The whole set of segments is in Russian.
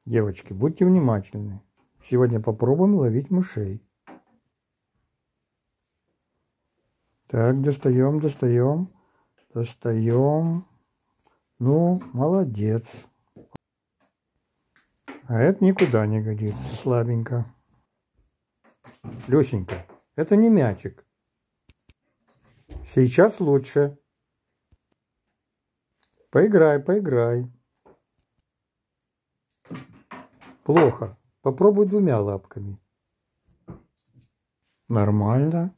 Девочки, будьте внимательны. Сегодня попробуем ловить мышей. Так, достаем, достаем, достаем. Ну, молодец. А это никуда не годится, слабенько. Люсенька, это не мячик. Сейчас лучше. Поиграй, поиграй. Плохо. Попробуй двумя лапками. Нормально.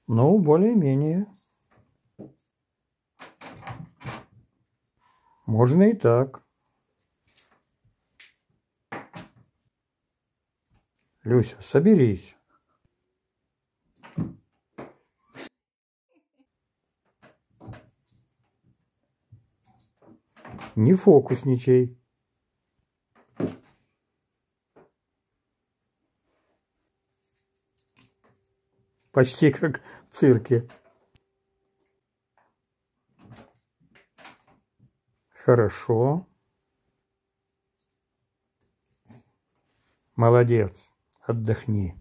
Ну, более-менее. Можно и так. Люся, соберись. Не фокусничай. Почти как в цирке. Хорошо. Молодец. Отдохни.